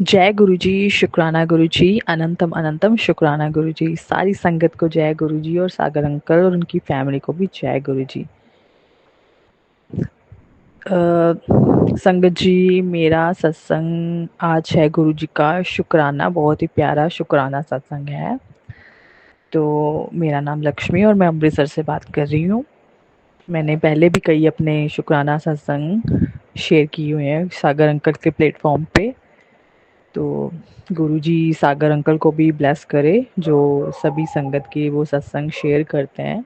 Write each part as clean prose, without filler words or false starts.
जय गुरु जी, शुक्राना गुरु जी, अनंतम अनंतम शुक्राना गुरु जी। सारी संगत को जय गुरु जी और सागर अंकल और उनकी फैमिली को भी जय गुरु जी। संगत जी, मेरा सत्संग आज है गुरु जी का शुक्राना, बहुत ही प्यारा शुक्राना सत्संग है। तो मेरा नाम लक्ष्मी और मैं अमृतसर से बात कर रही हूँ। मैंने पहले भी कई अपने शुक्राना सत्संग शेयर किए हुए हैं सागर अंकल के प्लेटफॉर्म पे। तो गुरुजी सागर अंकल को भी ब्लेस करे जो सभी संगत के वो सत्संग शेयर करते हैं,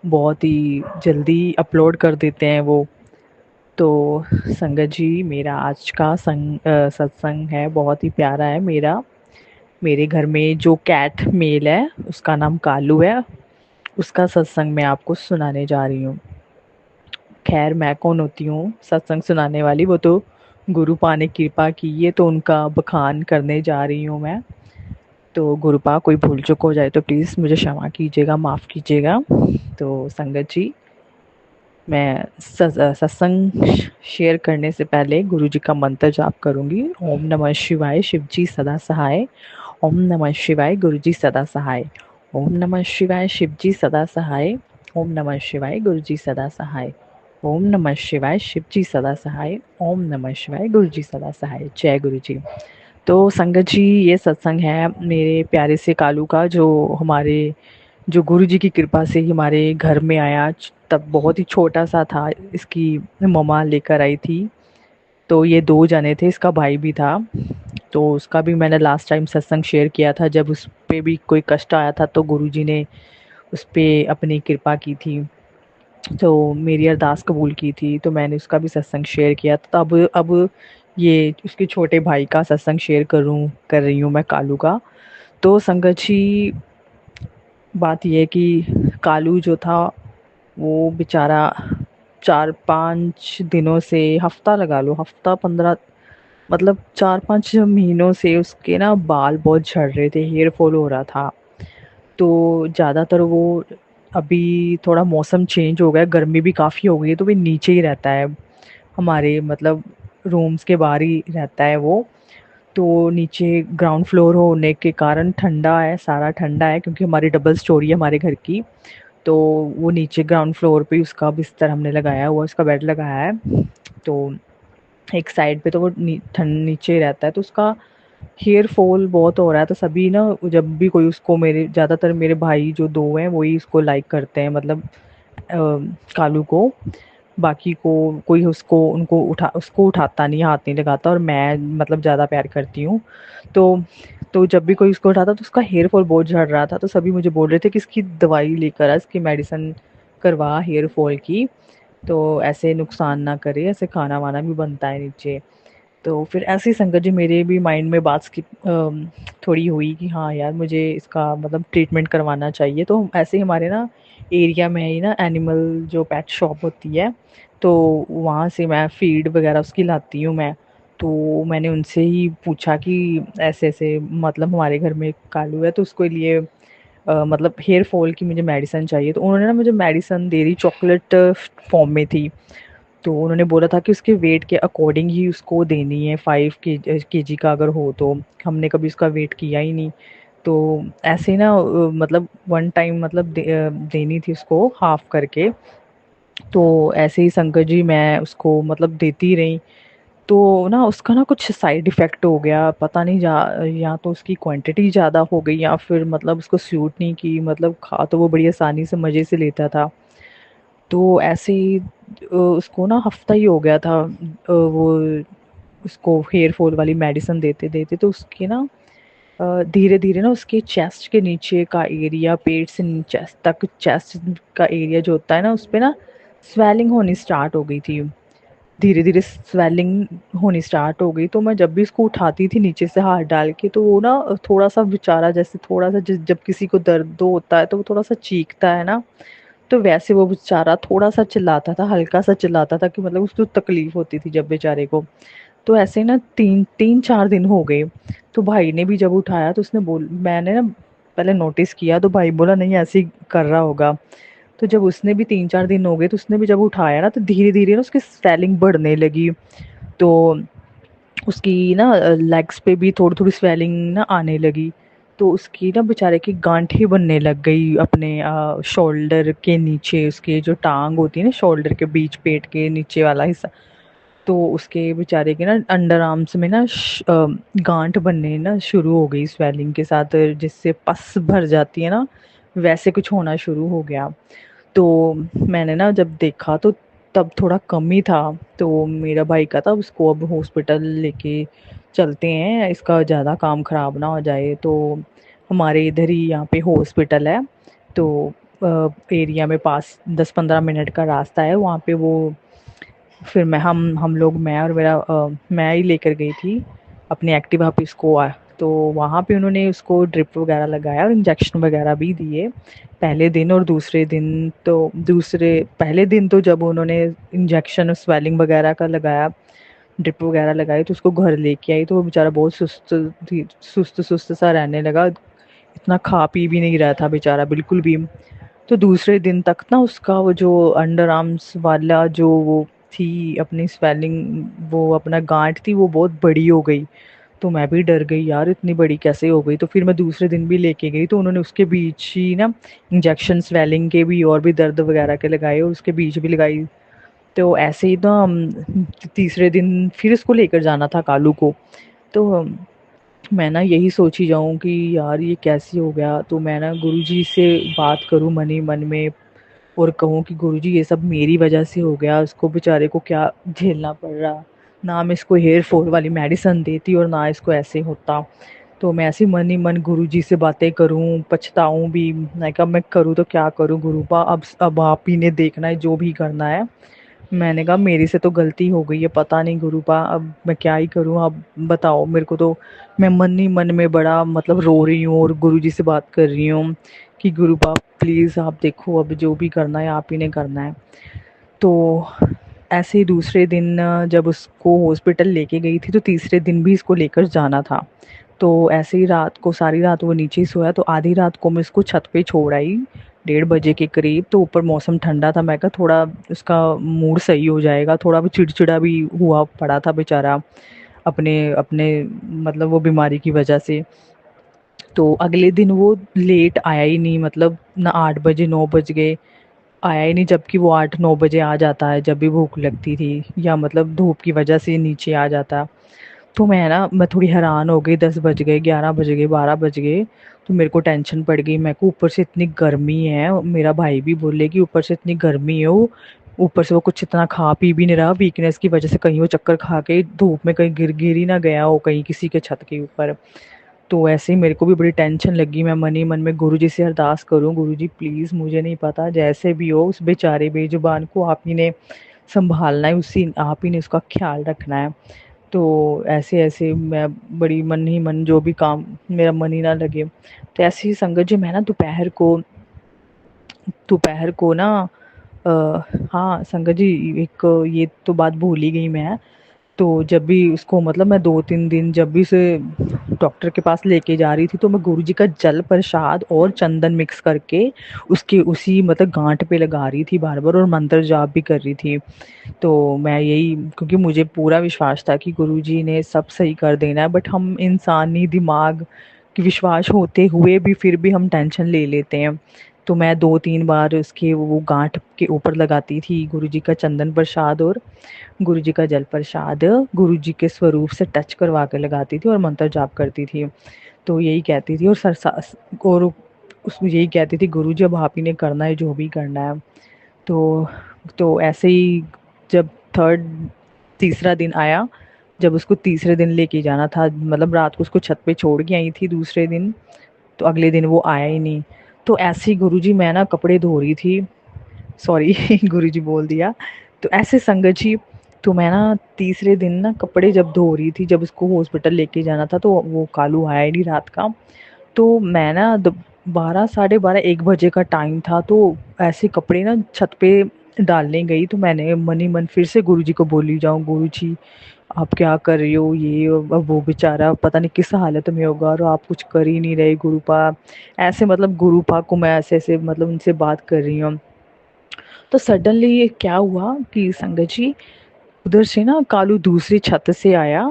बहुत ही जल्दी अपलोड कर देते हैं वो। तो संगत जी, मेरा आज का सत्संग है बहुत ही प्यारा है मेरा। मेरे घर में जो कैट मेल है उसका नाम कालू है, उसका सत्संग मैं आपको सुनाने जा रही हूँ। खैर, मैं कौन होती हूँ सत्संग सुनाने वाली, वो तो गुरुपा ने कृपा की है तो उनका बखान करने जा रही हूँ मैं। तो गुरुपा कोई भूल चूक हो जाए तो प्लीज़ मुझे क्षमा कीजिएगा, माफ़ कीजिएगा। तो संगत जी, मैं सत्संग शेयर करने से पहले गुरु जी का मंत्र जाप करूंगी। ओम नमः शिवाय, शिव जी सदा सहाय। ओम नमः शिवाय, गुरु जी सदा सहाय। ओम नमः शिवाय, शिव जी सदा सहाय। ओम नमः शिवाय, गुरु जी सदा सहाय। ओम नमः शिवाय, शिव जी सदा सहाय। ओम नमः शिवाय, गुरु जी सदा सहाय। जय गुरु जी। तो संगत जी, ये सत्संग है मेरे प्यारे से कालू का, जो गुरु जी की कृपा से ही हमारे घर में आया। तब बहुत ही छोटा सा था, इसकी मम्मा लेकर आई थी। तो ये 2 जने थे, इसका भाई भी था। तो उसका भी मैंने लास्ट टाइम सत्संग शेयर किया था, जब उस पे भी कोई कष्ट आया था तो गुरु जी ने उस पे अपनी कृपा की थी। तो मेरी अरदास कबूल की थी, तो मैंने उसका भी सत्संग शेयर किया था। तो अब ये उसके छोटे भाई का सत्संग शेयर कर रही हूँ मैं, कालू का। तो संगत जी, बात ये है कि कालू जो था वो बेचारा 4-5 दिनों से, हफ्ता लगा लो, हफ्ता 15, मतलब 4-5 महीनों से उसके ना बाल बहुत झड़ रहे थे, हेयर फॉल हो रहा था। तो ज़्यादातर वो, अभी थोड़ा मौसम चेंज हो गया, गर्मी भी काफ़ी हो गई है, तो वो नीचे ही रहता है हमारे, मतलब रूम्स के बाहर ही रहता है वो। तो नीचे ग्राउंड फ्लोर होने के कारण ठंडा है, सारा ठंडा है, क्योंकि हमारी डबल स्टोरी है हमारे घर की। तो वो नीचे ग्राउंड फ्लोर पे उसका बिस्तर हमने लगाया हुआ, उसका बेड लगाया है। तो एक साइड पे तो वो नीचे ही रहता है, तो उसका हेयर फॉल बहुत हो रहा है। तो सभी ना, जब भी कोई उसको, मेरे ज़्यादातर मेरे भाई जो 2 हैं वही उसको लाइक करते हैं, मतलब कालू को। बाकी को कोई उसको उठाता नहीं, हाथ नहीं लगाता, और मैं मतलब ज़्यादा प्यार करती हूँ। तो जब भी कोई उसको उठाता तो उसका हेयर फॉल बहुत झड़ रहा था। तो सभी मुझे बोल रहे थे कि इसकी दवाई लेकर आ, इसकी मेडिसिन करवा हेयर फॉल की, तो ऐसे नुकसान ना करे, ऐसे खाना वाना भी बनता है नीचे। तो फिर ऐसी संगत जी, मेरे भी माइंड में बात की थोड़ी हुई कि हाँ यार, मुझे इसका मतलब ट्रीटमेंट करवाना चाहिए। तो ऐसे ही हमारे ना एरिया में ही ना एनिमल जो पेट शॉप होती है, तो वहाँ से मैं फीड वगैरह उसकी लाती हूँ मैं। तो मैंने उनसे ही पूछा कि ऐसे ऐसे, मतलब हमारे घर में एक कालू है, तो उसके लिए मतलब हेयर फॉल की मुझे मेडिसिन चाहिए। तो उन्होंने ना मुझे मेडिसिन दे दी, चॉकलेट फॉर्म में थी। तो उन्होंने बोला था कि उसके वेट के अकॉर्डिंग ही उसको देनी है, 5 केजी का अगर हो तो। हमने कभी उसका वेट किया ही नहीं। तो ऐसे ना मतलब वन टाइम, मतलब देनी थी उसको हाफ करके। तो ऐसे ही संकट जी, मैं उसको मतलब देती रही। तो ना उसका ना कुछ साइड इफ़ेक्ट हो गया, पता नहीं, या तो उसकी क्वांटिटी ज़्यादा हो गई या फिर मतलब उसको सूट नहीं की। मतलब खा तो वो बड़ी आसानी से मज़े से लेता था। तो ऐसे ही उसको ना हफ्ता ही हो गया था, वो उसको हेयर फॉल वाली मेडिसिन देते देते। तो उसके ना धीरे धीरे ना उसके चेस्ट के नीचे का एरिया, पेट से चेस्ट तक, चेस्ट का एरिया जो होता है ना, उस पे ना स्वेलिंग होनी स्टार्ट हो गई थी। धीरे धीरे स्वेलिंग होनी स्टार्ट हो गई। तो मैं जब भी उसको उठाती थी नीचे से हाथ डाल के, तो वो ना थोड़ा सा बेचारा, जैसे थोड़ा सा जब किसी को दर्द होता है तो वो थोड़ा सा चीखता है ना, तो वैसे वो बेचारा थोड़ा सा चिल्लाता था, हल्का सा चिल्लाता था, कि मतलब उसको तकलीफ होती थी जब बेचारे को। तो ऐसे ना 3-4 दिन हो गए। तो भाई ने भी जब उठाया तो उसने बोल मैंने ना पहले नोटिस किया, तो भाई बोला नहीं, ऐसे ही कर रहा होगा। तो जब उसने भी 3-4 दिन हो गए, तो उसने भी जब उठाया ना, तो धीरे धीरे ना उसकी स्वेलिंग बढ़ने लगी। तो उसकी ना लेग्स पे भी थोड़ी थोड़ी स्वेलिंग ना आने लगी। तो उसकी ना बेचारे की गांठें बनने लग गई अपने शोल्डर के नीचे, उसके जो टांग होती है ना शोल्डर के बीच, पेट के नीचे वाला हिस्सा। तो उसके बेचारे के ना अंडर आर्म्स में ना गांठ बनने ना शुरू हो गई स्वेलिंग के साथ, जिससे पस भर जाती है ना, वैसे कुछ होना शुरू हो गया। तो मैंने ना जब देखा तो तब थोड़ा कम ही था। तो मेरा भाई का था उसको अब हॉस्पिटल लेके चलते हैं, इसका ज़्यादा काम ख़राब ना हो जाए। तो हमारे इधर ही यहाँ पे हॉस्पिटल है, तो एरिया में पास 10-15 मिनट का रास्ता है वहाँ पे। वो फिर हम लोग, मैं और मैं ही लेकर गई थी अपनी एक्टिवा पे इसको। तो वहाँ पे उन्होंने उसको ड्रिप वगैरह लगाया और इंजेक्शन वगैरह भी दिए पहले दिन। और दूसरे पहले दिन तो जब उन्होंने इंजेक्शन स्वेलिंग वगैरह का लगाया, ड्रिप वगैरह लगाई, तो उसको घर लेके आई तो वो बेचारा बहुत सुस्त सुस्त सा रहने लगा। इतना खा पी भी नहीं रहा था बेचारा बिल्कुल भी। तो दूसरे दिन तक ना उसका वो जो अंडर आर्म्स वाला जो वो थी अपनी स्वेलिंग, वो अपना गांठ थी, वो बहुत बड़ी हो गई। तो मैं भी डर गई यार, इतनी बड़ी कैसे हो गई। तो फिर मैं दूसरे दिन भी लेके गई तो उन्होंने उसके बीच ही ना इंजेक्शन स्वेलिंग के भी और भी दर्द वगैरह के लगाए और उसके बीच भी लगाई। तो ऐसे ही ना तीसरे दिन फिर इसको लेकर जाना था कालू को। तो मैं ना यही सोची जाऊँ कि यार ये कैसे हो गया। तो मैं ना गुरुजी से बात करूँ मन ही मन में और कहूँ कि गुरुजी ये सब मेरी वजह से हो गया, उसको बेचारे को क्या झेलना पड़ रहा। ना मैं इसको हेयर फॉल वाली मेडिसिन देती और ना इसको ऐसे होता। तो मैं ऐसे मन ही मन गुरुजी से बातें करूँ, पछताऊँ भी। मैं कहा मैं करूँ तो क्या करूँ गुरुपा, अब आप ही ने देखना है जो भी करना है। मैंने कहा मेरी से तो गलती हो गई है, पता नहीं गुरुपा अब मैं क्या ही करूँ, अब बताओ मेरे को। तो मैं मन ही मन में बड़ा मतलब रो रही हूँ और गुरुजी से बात कर रही हूँ कि गुरुपा प्लीज़ आप देखो, अब जो भी करना है आप ही ने करना है। तो ऐसे ही दूसरे दिन जब उसको हॉस्पिटल लेके गई थी तो तीसरे दिन भी इसको लेकर जाना था। तो ऐसे ही रात को सारी रात वो नीचे ही सोया, तो आधी रात को मैं इसको छत पे छोड़ आई 1:30 बजे के करीब। तो ऊपर मौसम ठंडा था, मैं कहा थोड़ा उसका मूड सही हो जाएगा, थोड़ा भी चिड़चिड़ा भी हुआ पड़ा था बेचारा अपने अपने मतलब वो बीमारी की वजह से। तो अगले दिन वो लेट आया ही नहीं, मतलब ना 8 बजे 9 बज गए आया ही नहीं, जबकि वो 8-9 बजे आ जाता है जब भी भूख लगती थी या मतलब धूप की वजह से नीचे आ जाता। तो मैं थोड़ी हैरान हो गई, 10 बज गए, 11 बज गए, 12 बज गए। तो मेरे को टेंशन पड़ गई, मेरे को ऊपर से इतनी गर्मी है, मेरा भाई भी बोले कि ऊपर से इतनी गर्मी है वो, ऊपर से वो कुछ इतना खा पी भी नहीं रहा वीकनेस की वजह से, कहीं वो चक्कर खा के धूप में कहीं गिर ही ना गया हो कहीं किसी के छत के ऊपर। तो ऐसे ही मेरे को भी बड़ी टेंशन लगी, मैं मन ही मन में गुरुजी से अरदास करूं, गुरुजी प्लीज़ मुझे नहीं पता, जैसे भी हो उस बेचारे बेजुबान को आप ही ने संभालना है, उसी आप ही ने उसका ख्याल रखना है। तो ऐसे ऐसे मैं बड़ी मन ही मन जो भी काम मेरा मन ही ना लगे। तो ऐसी ही संगत जी मैं ना दोपहर को ना अ, हाँ संगत जी, एक ये तो बात भूल ही गई मैं। तो जब भी उसको मतलब मैं 2-3 दिन जब भी उसे डॉक्टर के पास लेके जा रही थी तो मैं गुरुजी का जल प्रसाद और चंदन मिक्स करके उसके उसी मतलब गांठ पे लगा रही थी बार बार और मंत्र जाप भी कर रही थी। तो मैं यही, क्योंकि मुझे पूरा विश्वास था कि गुरुजी ने सब सही कर देना है, बट हम इंसानी दिमाग की विश्वास होते हुए भी फिर भी हम टेंशन ले लेते हैं। तो मैं 2-3 बार उसके वो गांठ के ऊपर लगाती थी गुरुजी का चंदन प्रसाद और गुरुजी का जल प्रसाद, गुरुजी के स्वरूप से टच करवा के लगाती थी और मंत्र जाप करती थी। तो यही कहती थी और उसमें यही कहती थी गुरुजी अब आप ही ने करना है जो भी करना है। तो ऐसे ही जब थर्ड तीसरा दिन आया, जब उसको तीसरे दिन लेके जाना था, मतलब रात को उसको छत पे छोड़ के आई थी दूसरे दिन, तो अगले दिन वो आया ही नहीं। तो ऐसे ही गुरुजी मैं ना कपड़े धो रही थी, सॉरी गुरुजी बोल दिया। तो ऐसे संगत जी, तो मैं ना तीसरे दिन ना कपड़े जब धो रही थी, जब उसको हॉस्पिटल लेके जाना था, तो वो कालू आया ही नहीं रात का। तो मैं ना 12, 12:30, 1 बजे का टाइम था, तो ऐसे कपड़े ना छत पे डालने गई, तो मैंने मन ही मन फिर से गुरुजी को बोली जाऊँ, गुरुजी आप क्या कर रही हो, ये अब वो बेचारा पता नहीं किस हालत में होगा और आप कुछ कर ही नहीं रहे गुरुपा। ऐसे मतलब गुरुपा को मैं ऐसे ऐसे मतलब उनसे बात कर रही हूँ। तो सडनली ये क्या हुआ कि संगत जी, उधर से ना कालू दूसरी छत से आया,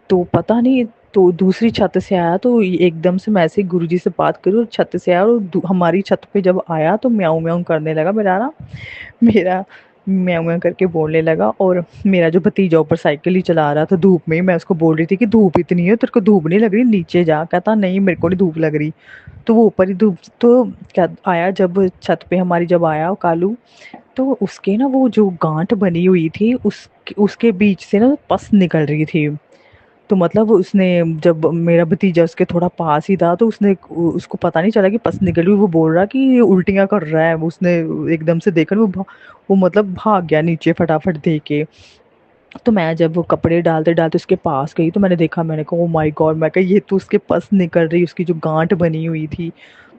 तो पता नहीं, तो दूसरी छत से आया, तो एकदम से मैं ऐसे ही गुरुजी से बात करी और छत से आया, और हमारी छत पे जब आया तो म्याऊं म्याऊं करने लगा मेरा म्याऊं म्याऊं करके बोलने लगा। और मेरा जो भतीजा ऊपर साइकिल ही चला रहा था धूप में, मैं उसको बोल रही थी कि धूप इतनी है, तेरे को धूप नहीं लग रही, नीचे जा। कहता नहीं मेरे को नहीं धूप लग रही। तो वो ऊपर ही धूप, तो क्या आया जब छत पे हमारी, जब आया वो कालू, तो उसके ना वो जो गांठ बनी हुई थी उसके बीच से ना पस निकल रही थी। तो मतलब उसने, जब मेरा भतीजा उसके थोड़ा पास ही था, तो उसने, उसको पता नहीं चला कि पस निकली हुई, वो बोल रहा कि ये उल्टियाँ कर रहा है। उसने एकदम से देखा, वो मतलब भाग गया नीचे फटाफट देख के। तो मैं जब वो कपड़े डालते डालते उसके पास गई, तो मैंने देखा, मैंने कहा ओ माय गॉड, मैं कहा ये तो उसके पस निकल रही, उसकी जो गांठ बनी हुई थी।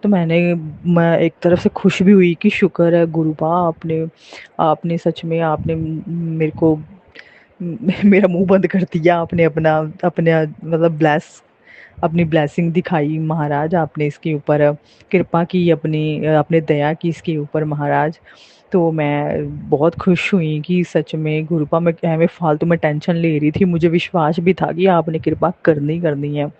तो मैं एक तरफ से खुश भी हुई कि शुक्र है गुरुबा, आपने आपने सच में आपने मेरे को मेरा मुंह बंद कर दिया आपने, अपना अपने मतलब अपनी ब्लेसिंग दिखाई महाराज आपने, इसके ऊपर कृपा की, अपनी आपने दया की इसके ऊपर महाराज। तो मैं बहुत खुश हुई कि सच में गुरुपा, मैं हमें फालतू में टेंशन ले रही थी, मुझे विश्वास भी था कि आपने कृपा करनी करनी है।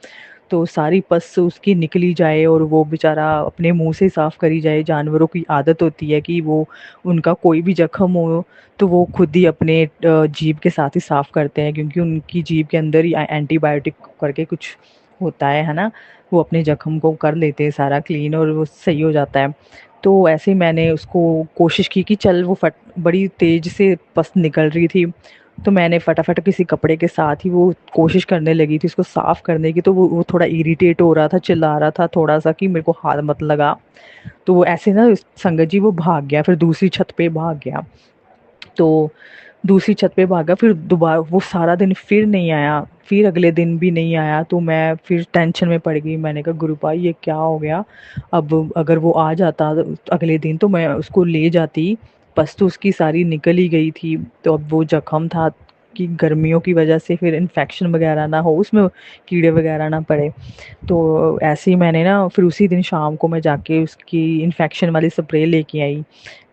तो सारी पस उसकी निकली जाए और वो बेचारा अपने मुंह से साफ करी जाए। जानवरों की आदत होती है कि वो, उनका कोई भी जख्म हो तो वो खुद ही अपने जीभ के साथ ही साफ करते हैं, क्योंकि उनकी जीभ के अंदर ही एंटीबायोटिक करके कुछ होता है ना। वो अपने जख्म को कर लेते हैं सारा क्लीन और वो सही हो जाता है। तो ऐसे ही मैंने उसको कोशिश की कि चल, वो फट बड़ी तेज से पस निकल रही थी, तो मैंने फटाफट किसी कपड़े के साथ ही वो कोशिश करने लगी थी उसको साफ करने की। तो वो थोड़ा इरिटेट हो रहा था, चिल्ला रहा था थोड़ा सा कि मेरे को हाथ मत लगा। तो वो ऐसे ना संगत जी वो भाग गया, फिर दूसरी छत पे भाग गया। तो दूसरी छत पे भागा, फिर दोबारा वो सारा दिन फिर नहीं आया, फिर अगले दिन भी नहीं आया। तो मैं फिर टेंशन में पड़ गई, मैंने कहा गुरु भाई ये क्या हो गया। अब अगर वो आ जाता तो अगले दिन, तो मैं उसको ले जाती, बस तो उसकी सारी निकल ही गई थी। तो अब वो जख्म था कि गर्मियों की वजह से फिर इन्फेक्शन वगैरह ना हो, उसमें कीड़े वगैरह ना पड़े। तो ऐसे ही मैंने ना फिर उसी दिन शाम को मैं जाके उसकी इन्फेक्शन वाली स्प्रे लेके आई।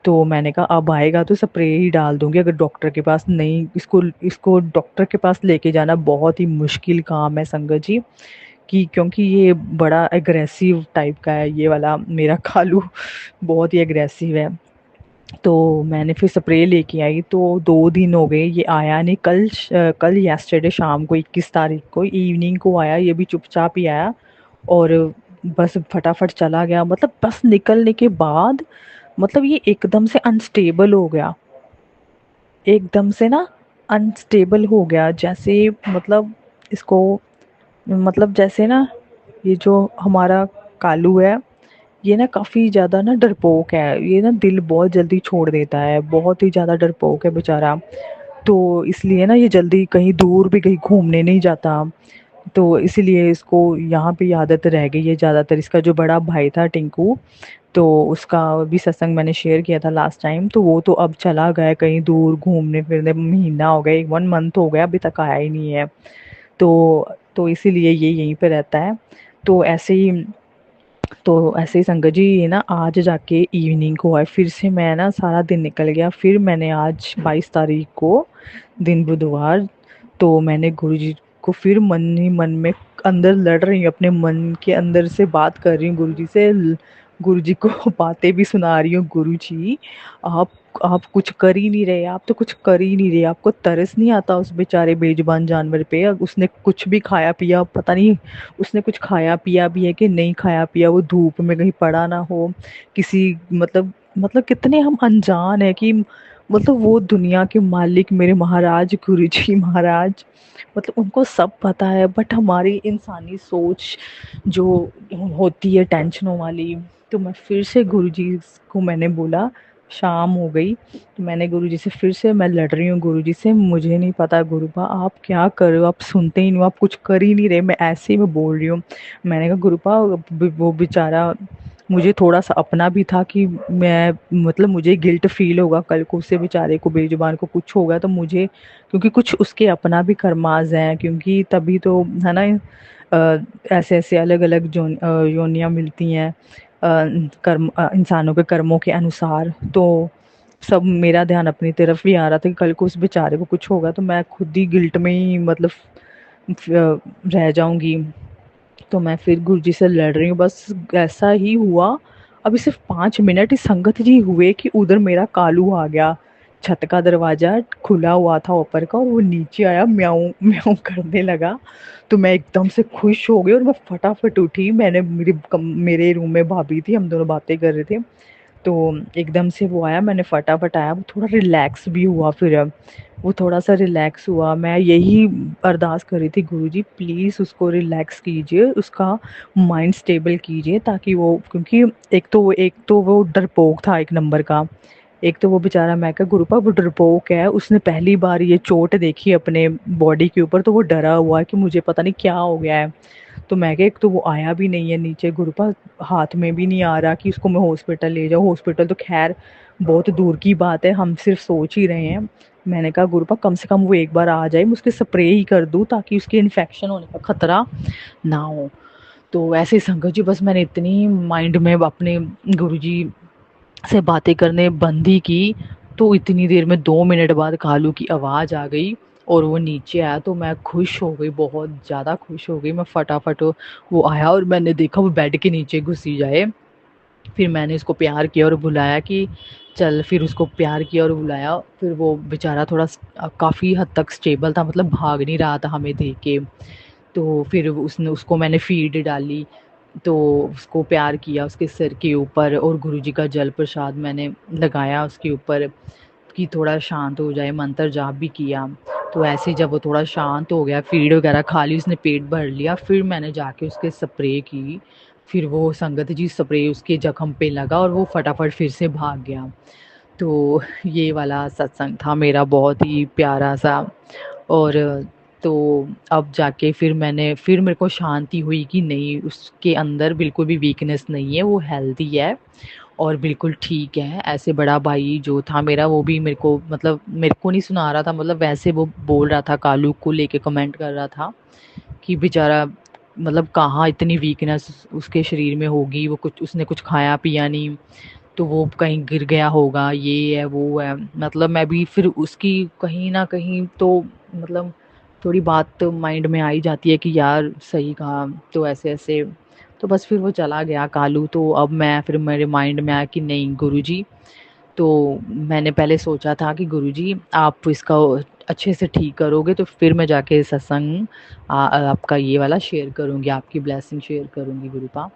तो मैंने कहा अब आएगा तो स्प्रे ही डाल दूंगी, अगर डॉक्टर के पास नहीं, इसको इसको डॉक्टर के पास लेके जाना बहुत ही मुश्किल काम है संगत जी, कि क्योंकि ये बड़ा एग्रेसिव टाइप का है, ये वाला मेरा कालू बहुत ही एग्रेसिव है। तो मैंने फिर स्प्रे लेके आई, तो 2 दिन हो गए ये आया नहीं। कल यस्टरडे शाम को 21 तारीख को इवनिंग को आया, ये भी चुपचाप ही आया और बस फटाफट चला गया। मतलब बस निकलने के बाद, मतलब ये एकदम से अनस्टेबल हो गया, एकदम से ना अनस्टेबल हो गया, जैसे मतलब इसको, मतलब जैसे ना, ये जो हमारा कालू है, ये ना काफ़ी ज़्यादा ना डरपोक है, ये ना दिल बहुत जल्दी छोड़ देता है, बहुत ही ज़्यादा डरपोक है बेचारा। तो इसलिए ना ये जल्दी कहीं दूर भी कहीं घूमने नहीं जाता। तो इसीलिए इसको यहाँ पे ही आदत रह गई है ज़्यादातर। इसका जो बड़ा भाई था टिंकू, तो उसका भी सत्संग मैंने शेयर किया था लास्ट टाइम, तो वो तो अब चला गया है कहीं दूर घूमने फिरने, महीना हो गया, 1 मंथ हो गया, अभी तक आया ही नहीं है। तो इसीलिए ये यहीं पे रहता है। तो ऐसे ही तो ऐसे ही संगत जी, ये ना आज जाके इवनिंग को है, फिर से मैं ना सारा दिन निकल गया। फिर मैंने आज 22 तारीख को, दिन बुधवार, तो मैंने गुरुजी को फिर मन ही मन में अंदर लड़ रही हूँ, अपने मन के अंदर से बात कर रही हूँ गुरुजी से। गुरुजी को बातें भी सुना रही हूँ, गुरुजी आप आप कुछ कर ही नहीं रहे, आप तो कुछ कर ही नहीं रहे, आपको तरस नहीं आता उस बेचारे बेजुबान जानवर पे। उसने कुछ भी खाया पिया, पता नहीं उसने कुछ खाया पिया भी है कि नहीं खाया पिया, वो धूप में कहीं पड़ा ना हो किसी, मतलब कितने हम अनजान है कि, मतलब वो दुनिया के मालिक मेरे महाराज गुरुजी महाराज, मतलब उनको सब पता है, बट हमारी इंसानी सोच जो होती है टेंशनों वाली। तो मैं फिर से गुरुजी को मैंने बोला, शाम हो गई, तो मैंने गुरुजी से फिर से मैं लड़ रही हूँ गुरुजी से, मुझे नहीं पता गुरुपा आप क्या कर रहे हो, आप सुनते ही नहीं हो, आप कुछ कर ही नहीं रहे, मैं ऐसे ही मैं बोल रही हूँ। मैंने कहा गुरुपा वो बेचारा, मुझे थोड़ा सा अपना भी था कि मैं, मतलब मुझे गिल्ट फील होगा कल को उसे बेचारे को बेजुबान को कुछ होगा तो मुझे, क्योंकि कुछ उसके अपना भी कर्माज हैं, क्योंकि तभी तो है ना, ऐसे ऐसे अलग अलग योनियाँ मिलती हैं कर्म, इंसानों के कर्मों के अनुसार। तो सब मेरा ध्यान अपनी तरफ भी आ रहा था कि कल को उस बेचारे को कुछ होगा तो मैं खुद ही गिल्ट में ही, मतलब रह जाऊँगी। तो मैं फिर गुरुजी से लड़ रही हूँ, बस ऐसा ही हुआ। अभी सिर्फ 5 मिनट ही संगत जी हुए कि उधर मेरा कालू आ गया। छत का दरवाजा खुला हुआ था ऊपर का, और वो नीचे आया, म्याऊं म्याऊं करने लगा। तो मैं एकदम से खुश हो गई और मैं फटाफट उठी। मैंने मेरे रूम में भाभी थी, हम दोनों बातें कर रहे थे। तो एकदम से वो आया, मैंने फटाफट आया, वो थोड़ा रिलैक्स भी हुआ। फिर वो थोड़ा-सा रिलैक्स हुआ। मैं यही अरदास कर रही थी, गुरुजी प्लीज़ उसको रिलैक्स कीजिए, उसका माइंड स्टेबल कीजिए, ताकि वो, क्योंकि एक तो वो डरपोक था एक नंबर का। एक तो वो बेचारा, मैं कहा गुरुपा वो डरपोक है, उसने पहली बार ये चोट देखी अपने बॉडी के ऊपर, तो वो डरा हुआ है कि मुझे पता नहीं क्या हो गया है। तो मैं कहा एक तो वो आया भी नहीं है नीचे गुरुपा, हाथ में भी नहीं आ रहा कि उसको मैं हॉस्पिटल ले जाऊँ। हॉस्पिटल तो खैर बहुत दूर की बात है, हम सिर्फ सोच ही रहे हैं। मैंने कहा गुरुपा कम से कम वो एक बार आ जाए, मैं उसके स्प्रे ही कर दूँ ताकि उसके इन्फेक्शन होने का खतरा ना हो। तो ऐसे ही संगत जी, बस मैंने इतनी माइंड में अपने गुरुजी से बातें करने बंद ही की, तो इतनी देर में 2 मिनट बाद कालू की आवाज़ आ गई और वो नीचे आया। तो मैं खुश हो गई, बहुत ज़्यादा खुश हो गई। मैं फटाफट, वो आया और मैंने देखा वो बेड के नीचे घुसी जाए। फिर मैंने उसको प्यार किया और बुलाया कि चल, फिर उसको प्यार किया और बुलाया। फिर वो बेचारा थोड़ा काफ़ी हद तक स्टेबल था, मतलब भाग नहीं रहा था हमें देख के। तो फिर उसने उसको मैंने फीड डाली, तो उसको प्यार किया उसके सिर के ऊपर, और गुरुजी का जल प्रसाद मैंने लगाया उसके ऊपर कि थोड़ा शांत हो जाए, मंत्र जाप भी किया। तो ऐसे ही जब वो थोड़ा शांत हो गया, फीड वगैरह खा ली, उसने पेट भर लिया, फिर मैंने जाके उसके स्प्रे की। फिर वो संगत जी स्प्रे उसके जख्म पे लगा और वो फटाफट फिर से भाग गया। तो ये वाला सत्संग था मेरा, बहुत ही प्यारा सा। और तो अब जाके फिर मेरे को शांति हुई कि नहीं, उसके अंदर बिल्कुल भी वीकनेस नहीं है, वो हेल्दी है और बिल्कुल ठीक है। ऐसे बड़ा भाई जो था मेरा, वो भी मेरे को, मतलब मेरे को नहीं सुना रहा था, मतलब वैसे वो बोल रहा था, कालू को लेके कमेंट कर रहा था कि बेचारा, मतलब कहाँ इतनी वीकनेस उसके शरीर में होगी, वो कुछ, उसने कुछ खाया पिया नहीं, तो वो कहीं गिर गया होगा, ये है वो है। मतलब मैं भी फिर उसकी कहीं ना कहीं तो, मतलब थोड़ी बात तो माइंड में आ ही जाती है कि यार सही कहा, तो ऐसे ऐसे। तो बस फिर वो चला गया कालू। तो अब मैं, फिर मेरे माइंड में आया कि नहीं गुरुजी, तो मैंने पहले सोचा था कि गुरुजी आप इसका अच्छे से ठीक करोगे तो फिर मैं जाके सत्संग आपका ये वाला शेयर करूँगी, आपकी ब्लेसिंग शेयर करूँगी गुरुपा।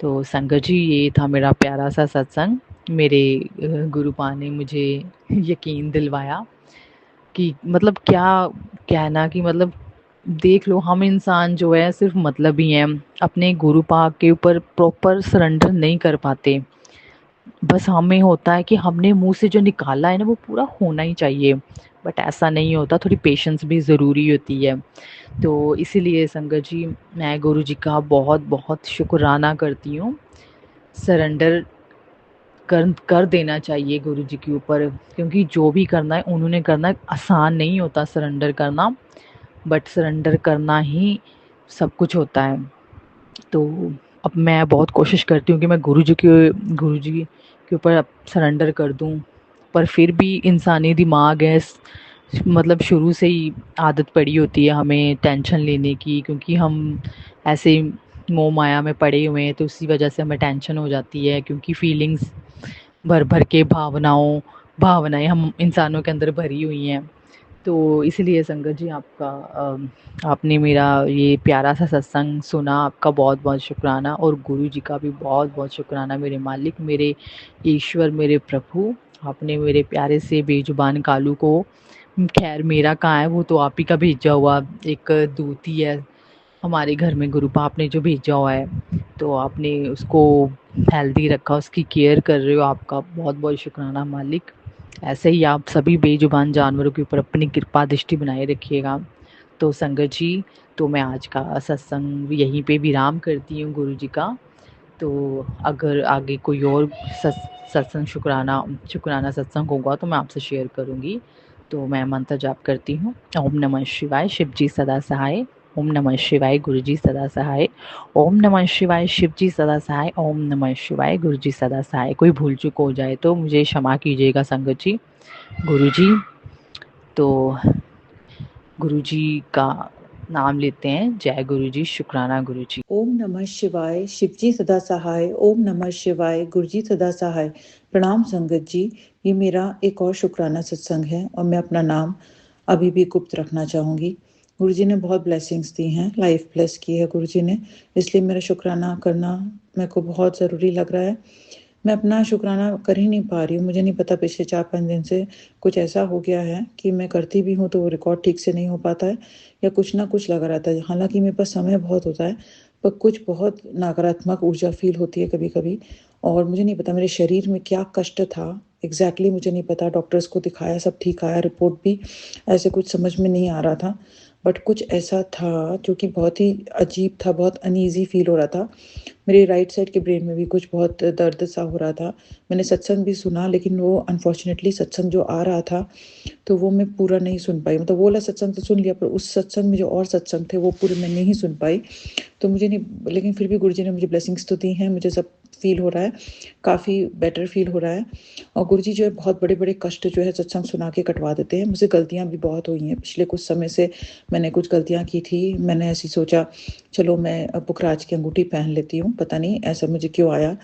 तो संगत जी, ये था मेरा प्यारा सा सत्संग। मेरे गुरुपा ने मुझे यकीन दिलवाया कि, मतलब क्या कहना, कि मतलब देख लो, हम इंसान जो है सिर्फ मतलब ही हैं, अपने गुरुपा के ऊपर प्रॉपर सरेंडर नहीं कर पाते। बस हमें होता है कि हमने मुंह से जो निकाला है ना वो पूरा होना ही चाहिए, बट ऐसा नहीं होता, थोड़ी पेशेंस भी ज़रूरी होती है। तो इसीलिए संगत जी, मैं गुरु जी का बहुत बहुत शुक्राना करती हूँ। सरेंडर कर कर देना चाहिए गुरु जी के ऊपर, क्योंकि जो भी करना है उन्होंने करना है। आसान नहीं होता सरेंडर करना, बट सरेंडर करना ही सब कुछ होता है। तो अब मैं बहुत कोशिश करती हूँ कि मैं गुरु जी के ऊपर अब सरेंडर कर दूँ। पर फिर भी इंसानी दिमाग है, मतलब शुरू से ही आदत पड़ी होती है हमें टेंशन लेने की, क्योंकि हम ऐसे मोह माया में पड़े हुए हैं, तो उसी वजह से हमें टेंशन हो जाती है, क्योंकि फीलिंग्स भर भर के भावनाएं हम इंसानों के अंदर भरी हुई हैं। तो इसलिए संगत जी, आपने मेरा ये प्यारा सा सत्संग सुना, आपका बहुत बहुत शुक्राना, और गुरु जी का भी बहुत बहुत शुक्राना, मेरे मालिक, मेरे ईश्वर, मेरे प्रभु। आपने मेरे प्यारे से बेजुबान कालू को, खैर मेरा कहाँ है, वो तो आप ही का भेजा हुआ एक दूत ही है हमारे घर में, गुरु पाप ने जो भेजा हुआ है। तो आपने उसको हेल्दी रखा, उसकी केयर कर रहे हो, आपका बहुत बहुत शुक्राना मालिक। ऐसे ही आप सभी बेजुबान जानवरों के ऊपर अपनी कृपा दृष्टि बनाए रखिएगा। तो संगत जी, तो मैं आज का सत्संग यहीं पे विराम करती हूँ गुरु जी का। तो अगर आगे कोई और सत्संग, शुक्राना शुक्राना सत्संग होगा तो मैं आपसे शेयर करूँगी। तो मैं मंत्र जाप करती हूँ। ओम नमः शिवाय, शिव जी सदा सहाय। ओम नमः शिवाय, गुरु जी सदा सहाय। ओम नमः शिवाय, शिव जी सदा सहाय। ओम नमः शिवाय, गुरु जी सदा सहाय। कोई भूल चूक हो जाए तो मुझे क्षमा कीजिएगा संगत जी। गुरु जी, तो गुरु जी का नाम लेते हैं। जय गुरु जी, शुक्राना गुरु जी। ओम नमः शिवाय, शिवजी सदा सहाय। ओम नमः शिवाय, गुरुजी सदा सहाय। प्रणाम संगत जी, ये मेरा एक और शुक्राना सत्संग है और मैं अपना नाम अभी भी गुप्त रखना चाहूँगी। गुरुजी ने बहुत ब्लेसिंग्स दी हैं, लाइफ ब्लेस की है गुरुजी ने, इसलिए मेरा शुक्राना करना मेरे को बहुत ज़रूरी लग रहा है। मैं अपना शुक्राना कर ही नहीं पा रही हूँ। मुझे नहीं पता पिछले 4-5 दिन से कुछ ऐसा हो गया है कि मैं करती भी हूँ तो वो रिकॉर्ड ठीक से नहीं हो पाता है या कुछ ना कुछ लगा रहता है। हालाँकि मेरे पास समय बहुत होता है, पर कुछ बहुत नकारात्मक ऊर्जा फ़ील होती है कभी-कभी और मुझे नहीं पता मेरे शरीर में क्या कष्ट था एग्ज़ैक्टली मुझे नहीं पता। डॉक्टर्स को दिखाया, सब ठीक आया, रिपोर्ट भी ऐसे कुछ समझ में नहीं आ रहा था। बट कुछ ऐसा था जो कि बहुत ही अजीब था, बहुत अनईज़ी फ़ील हो रहा था। मेरे राइट साइड के ब्रेन में भी कुछ बहुत दर्द सा हो रहा था। मैंने सत्संग भी सुना लेकिन वो अनफॉर्चुनेटली सत्संग जो आ रहा था तो वो मैं पूरा नहीं सुन पाई। मतलब वो वाला सत्संग तो सुन लिया पर उस सत्संग में जो और सत्संग थे वो पूरे मैं नहीं सुन पाई। तो मुझे नहीं, लेकिन फिर भी गुरुजी ने मुझे ब्लेसिंग्स तो दी हैं, मुझे सब फ़ील हो रहा है, काफ़ी बेटर फ़ील हो रहा है। और गुरुजी जो है बहुत बड़े-बड़े कष्ट जो है सत्संग सुना के कटवा देते हैं। मुझसे गलतियाँ भी बहुत हुई हैं, पिछले कुछ समय से मैंने कुछ गलतियाँ की थी। मैंने ऐसे सोचा चलो मैं पुखराज की अंगूठी पहन लेती हूँ, पता नहीं ऐसा मुझे क्यों आया।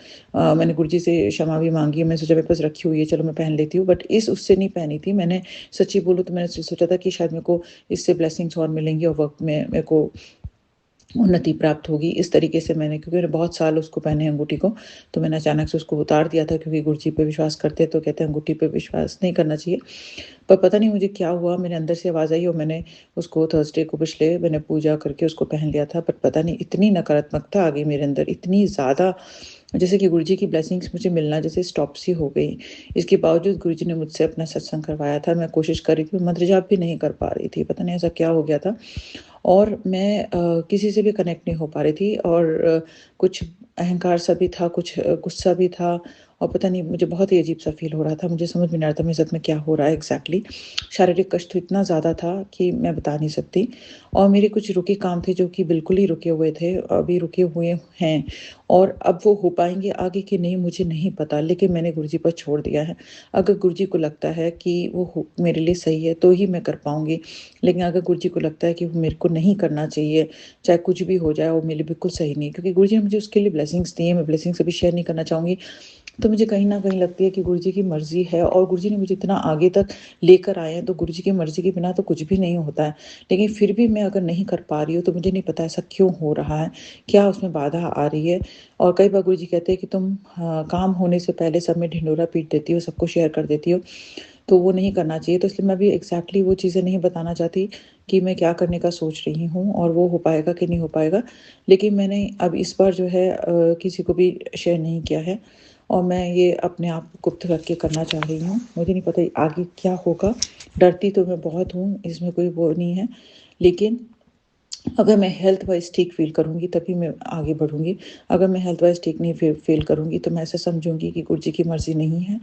मैंने गुरुजी से क्षमा भी माँगी, मैंने सोचा मेरे पास रखी हुई है चलो मैं पहन लेती हूँ, बट इस उससे नहीं पहनी थी मैंने। सच्ची बोलूँ तो मैंने सोचा था कि शायद मेरे को इससे ब्लेसिंग्स और मिलेंगी और वक़्त में मेरे को उन्नति प्राप्त होगी। इस तरीके से मैंने, क्योंकि मैंने बहुत साल उसको पहने अंगूठी को, तो मैंने अचानक से उसको उतार दिया था क्योंकि गुरुजी पे विश्वास करते हैं तो कहते हैं अंगूठी पे विश्वास नहीं करना चाहिए। पर पता नहीं मुझे क्या हुआ, मेरे अंदर से आवाज़ आई और मैंने उसको थर्सडे को पिछले मैंने पूजा करके उसको पहन लिया था। बट पता नहीं इतनी नकारात्मकता आ गई मेरे अंदर, इतनी ज़्यादा, जैसे कि गुरुजी की ब्लेसिंग्स मुझे मिलना जैसे स्टॉप सी हो गई। इसके बावजूद गुरुजी ने मुझसे अपना सत्संग करवाया था। मैं कोशिश कर रही थी, मंत्र जाप भी नहीं कर पा रही थी, पता नहीं ऐसा क्या हो गया था। और मैं किसी से भी कनेक्ट नहीं हो पा रही थी और कुछ अहंकार सा भी था, कुछ गुस्सा भी था और पता नहीं मुझे बहुत ही अजीब सा फ़ील हो रहा था। मुझे समझ में नहीं आ रहा था मेरे साथ में क्या हो रहा है एग्ज़ैक्टली। शारीरिक कष्ट तो इतना ज़्यादा था कि मैं बता नहीं सकती। और मेरे कुछ रुके काम थे जो कि बिल्कुल ही रुके हुए थे, अभी रुके हुए हैं और अब वो हो पाएँगे आगे कि नहीं मुझे नहीं पता, लेकिन मैंने गुरुजी पर छोड़ दिया है। अगर गुरुजी को लगता है कि वो हो मेरे लिए सही है तो ही मैं कर पाऊँगी। लेकिन अगर गुरुजी को लगता है कि वो मेरे को नहीं करना चाहिए, चाहे कुछ भी हो जाए, वो मेरे लिए बिल्कुल सही नहीं है, क्योंकि गुरुजी ने मुझे उसके लिए ब्लेसिंग्स दी हैं, मैं ब्लेसिंग्स अभी शेयर नहीं करना चाहूँगी। तो मुझे कहीं न कहीं लगती है कि गुरुजी की मर्ज़ी है और गुरुजी ने मुझे इतना आगे तक लेकर आए हैं, तो गुरुजी की मर्ज़ी के बिना तो कुछ भी नहीं होता है। लेकिन फिर भी मैं अगर नहीं कर पा रही हूँ, तो मुझे नहीं पता ऐसा क्यों हो रहा है, क्या उसमें बाधा आ रही है। और कई बार गुरुजी कहते हैं कि तुम काम होने से पहले सब में ढिंढोरा पीट देती हो, सबको शेयर कर देती हो, तो वो नहीं करना चाहिए। तो इसलिए मैं भी एग्ज़ैक्टली वो चीज़ें नहीं बताना चाहती कि मैं क्या करने का सोच रही हूँ और वो हो पाएगा कि नहीं हो पाएगा। लेकिन मैंने अब इस बार जो है किसी को भी शेयर नहीं किया है और मैं ये अपने आप को गुप्त रख के करना चाह रही हूँ। मुझे नहीं पता आगे क्या होगा। डरती तो मैं बहुत हूँ, इसमें कोई वो नहीं है। लेकिन अगर मैं हेल्थ वाइज़ ठीक फ़ील करूँगी तभी मैं आगे बढ़ूँगी। अगर मैं हेल्थ वाइज़ ठीक नहीं फ़ील करूँगी तो मैं ऐसा समझूँगी कि गुरुजी की मर्ज़ी नहीं है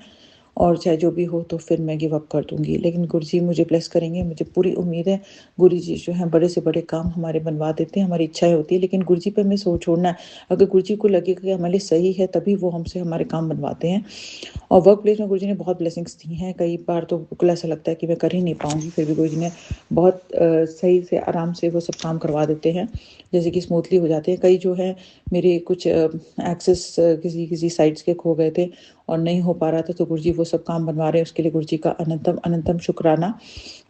और चाहे जो भी हो तो फिर मैं गिव अप कर दूँगी। लेकिन गुरुजी मुझे ब्लेस करेंगे, मुझे पूरी उम्मीद है। गुरुजी जो हैं बड़े से बड़े काम हमारे बनवा देते हैं, हमारी इच्छाएँ होती हैं, लेकिन गुरुजी पे हमें सोच छोड़ना है। अगर गुरुजी को लगेगा कि हमारे लिए सही है तभी वो हमसे हमारे काम बनवाते हैं। और वर्क प्लेस में गुरुजी ने बहुत ब्लेसिंग्स दी हैं। कई बार तो बिल्कुल ऐसा लगता है कि मैं कर ही नहीं पाऊँगी, फिर भी गुरुजी ने बहुत सही से आराम से वो सब काम करवा देते हैं, जैसे कि स्मूथली हो जाते हैं। कई जो है मेरे कुछ एक्सेस किसी साइट्स के खो गए थे और नहीं हो पा रहा था, तो गुरुजी वो सब काम बनवा रहे हैं, उसके लिए गुरुजी का अनंतम अनंतम शुक्राना।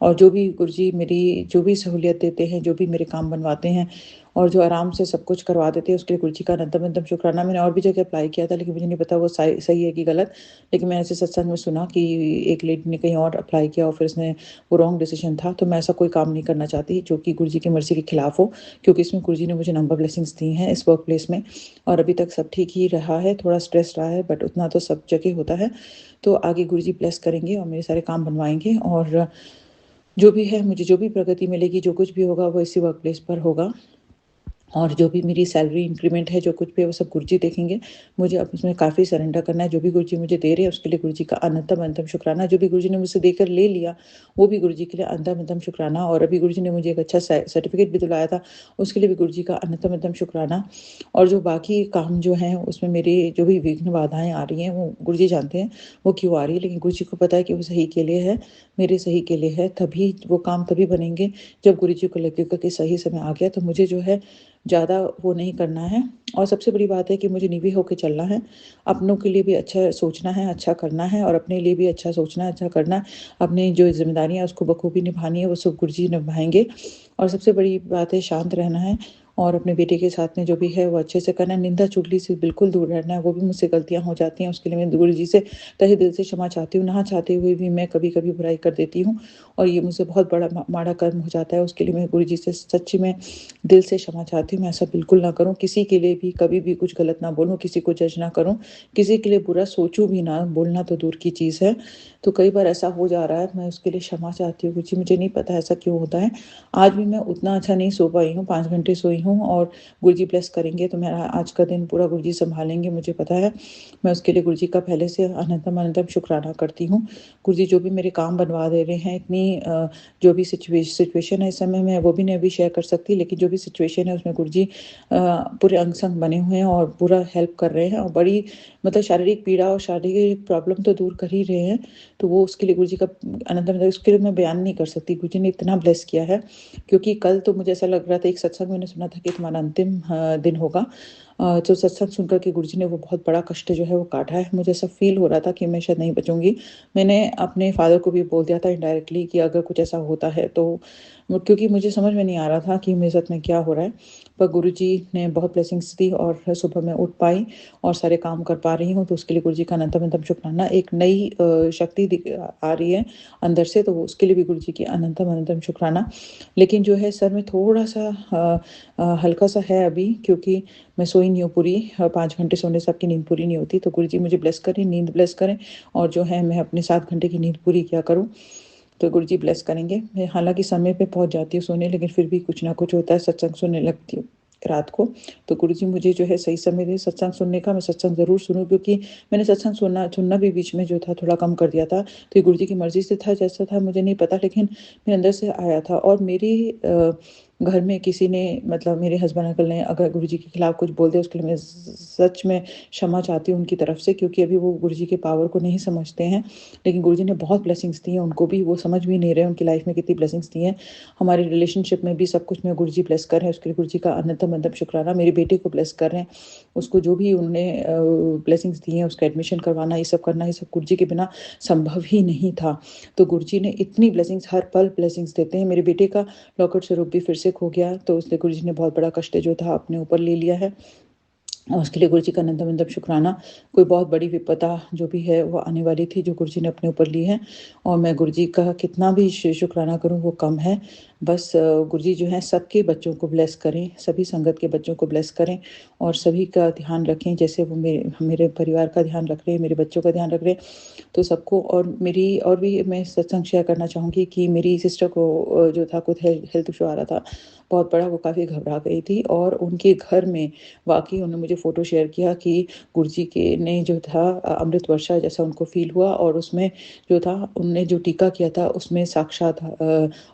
और जो भी गुरुजी मेरी जो भी सहूलियत देते हैं, जो भी मेरे काम बनवाते हैं और जो आराम से सब कुछ करवा देते हैं, उसके लिए गुरुजी का अनंतम अनंतम शुक्राना। मैंने और भी जगह अप्लाई किया था लेकिन मुझे नहीं पता वो सही है कि गलत। लेकिन मैंने ऐसे सत्संग में सुना कि एक लेडी ने कहीं और अप्लाई किया और फिर उसने वो रॉन्ग डिसीजन था। तो मैं ऐसा कोई काम नहीं करना चाहती जो कि गुरुजी की मर्ज़ी के खिलाफ हो, क्योंकि इसमें गुरुजी ने मुझे नंबर ब्लेसिंग्स दी हैं इस वर्क प्लेस में और अभी तक सब ठीक ही रहा है। थोड़ा स्ट्रेस रहा है बट उतना तो सब जगह होता है। तो आगे गुरुजी ब्लेस करेंगे और मेरे सारे काम बनवाएँगे और जो भी है मुझे जो भी प्रगति मिलेगी, जो कुछ भी होगा वो इसी वर्क प्लेस पर होगा। और जो भी मेरी सैलरी इंक्रीमेंट है, जो कुछ भी है वो सब गुरुजी देखेंगे। मुझे अब उसमें काफ़ी सरेंडर करना है। जो भी गुरुजी मुझे दे रहे हैं उसके लिए गुरुजी का अनंतम-अनंतम शुक्राना। जो भी गुरुजी ने मुझसे देकर ले लिया, वो भी गुरुजी के लिए अनंतम-अनंतम शुक्राना। और अभी गुरुजी ने मुझे एक अच्छा सर्टिफ़िकेट भी दिलाया था, उसके लिए भी गुरुजी का अनंतम-अनंतम शुक्राना। और जो बाकी काम जो हैं उसमें मेरी जो भी विघ्न बाधाएँ आ रही हैं, वो गुरुजी जानते हैं वो क्यों आ रही है, लेकिन गुरुजी को पता है कि वो सही के लिए है, मेरे सही के लिए है। तभी वो काम तभी बनेंगे जब गुरुजी को लगेगा कि सही समय आ गया। तो मुझे जो है ज़्यादा वो नहीं करना है। और सबसे बड़ी बात है कि मुझे निडर होके चलना है। अपनों के लिए भी अच्छा सोचना है, अच्छा करना है, और अपने लिए भी अच्छा सोचना है, अच्छा करना है। अपनी जो ज़िम्मेदारियाँ हैं उसको बखूबी निभानी है, वो सब गुरुजी निभाएँगे। और सबसे बड़ी बात है शांत रहना है, और अपने बेटे के साथ में जो भी है वो अच्छे से करना है। निंदा चुगली से बिल्कुल दूर रहना है। वो भी मुझसे गलतियाँ हो जाती हैं, उसके लिए मैं गुरुजी से तहे दिल से क्षमा चाहती हूँ। ना चाहते हुए भी मैं कभी-कभी बुराई कर देती हूँ, और ये मुझसे बहुत बड़ा माड़ा कर्म हो जाता है। उसके लिए मैं गुरुजी से सच्ची में दिल से क्षमा चाहती हूँ। मैं ऐसा बिल्कुल ना करूँ, किसी के लिए भी कभी भी कुछ गलत ना बोलूँ, किसी को जज ना करूँ, किसी के लिए बुरा सोचूँ भी ना, बोलना तो दूर की चीज़ है। तो कई बार ऐसा हो जा रहा है, मैं उसके लिए क्षमा चाहती हूँ। गुरुजी मुझे नहीं पता ऐसा क्यों होता है। आज भी मैं उतना अच्छा नहीं सो पाई हूँ, 5 घंटे सोई हूँ, और गुरुजी ब्लेस करेंगे तो मेरा आज का दिन पूरा गुरुजी सँभालेंगे, मुझे पता है। मैं उसके लिए गुरुजी का पहले से अनंतम-अनंतम शुक्राना करती हूँ। गुरुजी जो भी मेरे काम बनवा दे रहे हैं, इतनी जो भी सिचुएशन है इस समय मैं वो भी नहीं अभी शेयर कर सकती, लेकिन जो भी सिचुएशन है उसमें गुरुजी पूरे अंग-संग बने हुए हैं और पूरा हेल्प कर रहे हैं, और बड़ी मतलब शारीरिक पीड़ा और शारीरिक प्रॉब्लम तो दूर कर ही रहे हैं। तो वो उसके लिए गुरुजी का अनंतम, उसके लिए मैं बयान नहीं कर सकती। गुरुजी ने इतना ब्लेस किया है, क्योंकि कल तो मुझे ऐसा लग रहा था, एक सत्संग मैंने सुना था कि तुम्हारा अंतिम दिन होगा। तो सत्संग सुनकर के गुरुजी ने वो बहुत बड़ा कष्ट जो है वो काटा है। मुझे ऐसा फ़ील हो रहा था कि मैं शायद नहीं बचूँगी। मैंने अपने फ़ादर को भी बोल दिया था इनडायरेक्टली कि अगर कुछ ऐसा होता है तो, क्योंकि मुझे समझ में नहीं आ रहा था कि मेरे साथ में क्या हो रहा है। पर गुरुजी ने बहुत ब्लेसिंग्स दी, और सुबह मैं उठ पाई और सारे काम कर पा रही हूँ, तो उसके लिए गुरुजी का अनंतम-अनंतम शुक्राना। एक नई शक्ति आ रही है अंदर से, तो वो उसके लिए भी गुरुजी की अनंतम-अनंतम शुक्राना। लेकिन जो है सर में थोड़ा-सा हल्का-सा है अभी, क्योंकि मैं सोई नहीं हूँ पूरी। 5 घंटे सोने से आपकी नींद पूरी नहीं होती, तो गुरुजी मुझे ब्लेस करें, नींद ब्लेस करें, और जो है मैं अपने 7 घंटे की नींद पूरी किया करूँ, तो गुरुजी ब्लेस करेंगे। मैं हालाँकि समय पे पहुँच जाती हूँ सोने, लेकिन फिर भी कुछ ना कुछ होता है, सत्संग सुनने लगती हूँ रात को। तो गुरुजी मुझे जो है सही समय दें सत्संग सुनने का, मैं सत्संग ज़रूर सुनूँ, क्योंकि मैंने सत्संग सुनना भी बीच में जो था थोड़ा कम कर दिया था। तो ये गुरुजी की मर्ज़ी से था, जैसा था मुझे नहीं पता, लेकिन मेरे अंदर से आया था। और मेरी घर में किसी ने, मतलब मेरे हस्बैंड अंकल ने अगर गुरुजी के खिलाफ कुछ बोल दिया, उसके लिए मैं सच में क्षमा चाहती हूँ उनकी तरफ से, क्योंकि अभी वो गुरुजी के पावर को नहीं समझते हैं। लेकिन गुरुजी ने बहुत ब्लेसिंग्स दी हैं उनको भी, वो समझ भी नहीं रहे उनकी लाइफ में कितनी ब्लेसिंग्स दी हैं। हमारे रिलेशनशिप में भी सब कुछ में गुरुजी ब्लेस कर रहे हैं, उसके लिए गुरुजी का अनंतम-अनंतम शुक्राना। मेरे बेटे को ब्लेस कर रहे हैं, उसको जो भी उन्होंने ब्लेसिंग्स दी हैं, उसका एडमिशन करवाना, ये सब करना, ये सब गुरुजी के बिना संभव ही नहीं था। तो गुरुजी ने इतनी ब्लेसिंग्स, हर पल ब्लेसिंग्स देते हैं। मेरे बेटे का लॉकेट स्वरूप भी फिर से खो गया, तो उसने गुरुजी ने बहुत बड़ा कष्ट जो था अपने ऊपर ले लिया है, और उसके लिए गुरुजी का अनंतम-अनंतम शुक्राना। कोई बहुत बड़ी विपदा जो भी है वो आने वाली थी, जो गुरुजी ने अपने ऊपर ली है, और मैं गुरुजी का कितना भी शुक्राना करूँ वो कम है। बस गुरुजी जो है सबके बच्चों को ब्लेस करें, सभी संगत के बच्चों को ब्लेस करें, और सभी का ध्यान रखें, जैसे वो मेरे मेरे परिवार का ध्यान रख रहे हैं, मेरे बच्चों का ध्यान रख रहे हैं। तो सबको, और भी मैं सत्संग शेयर करना चाहूँगी कि मेरी सिस्टर को जो था कुछ हेल्थ इशू आ रहा था बहुत बड़ा, वो काफ़ी घबरा गई थी, और उनके घर में वाक़ई उन्होंने मुझे फ़ोटो शेयर किया कि गुरुजी के ने जो था अमृत वर्षा जैसा उनको फ़ील हुआ, और उसमें जो था उनने जो टीका किया था उसमें साक्षात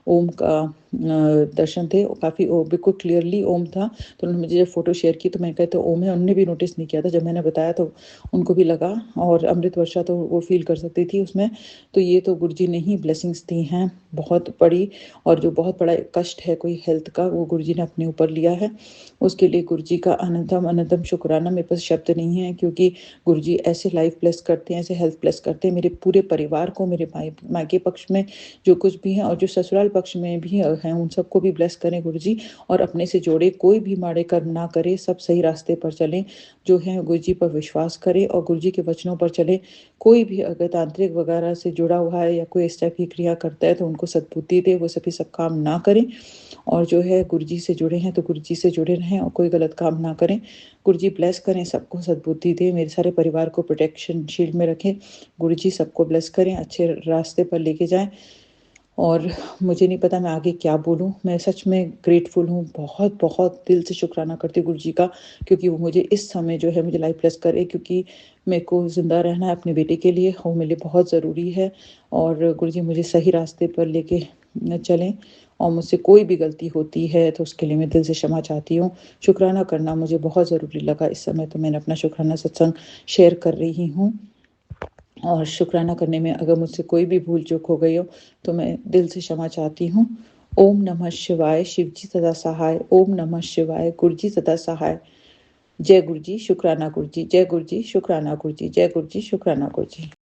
ओम का दर्शन थे, काफ़ी बिल्कुल क्लियरली ओम था। तो उन्होंने मुझे जब फ़ोटो शेयर की तो मैंने कहा तो ओम है, उन्होंने भी नोटिस नहीं किया था, जब मैंने बताया तो उनको भी लगा, और अमृत वर्षा तो वो फ़ील कर सकती थी उसमें। तो ये तो गुरुजी ने ही ब्लेसिंग्स दी हैं बहुत बड़ी, और जो बहुत बड़ा कष्ट है कोई हेल्थ का, वो गुरुजी ने अपने ऊपर लिया है। उसके लिए गुरुजी का अनंतम शुक्राना। मेरे पास शब्द नहीं है, क्योंकि गुरुजी ऐसे लाइफ ब्लेस करते हैं, ऐसे हेल्थ ब्लेस करते हैं मेरे पूरे परिवार को, मेरे मायके पक्ष में जो कुछ भी है, और जो ससुराल पक्ष में भी हैं उन सबको भी ब्लेस करें गुरुजी, और अपने से जोड़े, कोई भी माड़े कर्म ना करे, सब सही रास्ते पर चलें, जो है गुरुजी पर विश्वास करें और गुरुजी के वचनों पर चलें। कोई भी अगर तांत्रिक वगैरह से जुड़ा हुआ है या कोई इस टाइप की क्रिया करता है तो उनको सद्बुद्धि दे, वो सभी सब काम ना करें, और जो है गुरुजी से जुड़े हैं तो गुरुजी से जुड़े रहें, और कोई गलत काम ना करें। गुरुजी ब्लेस करें, सबको सद्बुद्धि दें, मेरे सारे परिवार को प्रोटेक्शन शील्ड में रखें। गुरुजी सबको ब्लेस करें, अच्छे रास्ते पर लेके जाएं, और मुझे नहीं पता मैं आगे क्या बोलूँ। मैं सच में ग्रेटफुल हूँ, बहुत-बहुत दिल से शुकराना करती हूँ गुरुजी का, क्योंकि वो मुझे इस समय जो है मुझे लाइफ ब्लेस करे, क्योंकि मेरे को ज़िंदा रहना है अपने बेटे के लिए, वो मेरे लिए बहुत ज़रूरी है। और गुरुजी मुझे सही रास्ते पर लेके चलें, और मुझसे कोई भी गलती होती है तो उसके लिए मैं दिल से क्षमा चाहती हूँ। शुकराना करना मुझे बहुत ज़रूरी लगा इस समय, तो मैंने अपना शुकराना सत्संग शेयर कर रही हूँ। और शुक्राना करने में अगर मुझसे कोई भी भूल-चूक हो गई हो, तो मैं दिल से क्षमा चाहती हूँ। ओम नमः शिवाय, शिव जी सदा सहाय। ओम नमः शिवाय, गुरु जी सदा सहाय। जय गुरु जी, शुक्राना गुरु जी। जय गुरु जी, शुक्राना गुरु जी। जय गुरु जी, शुक्राना गुरु जी।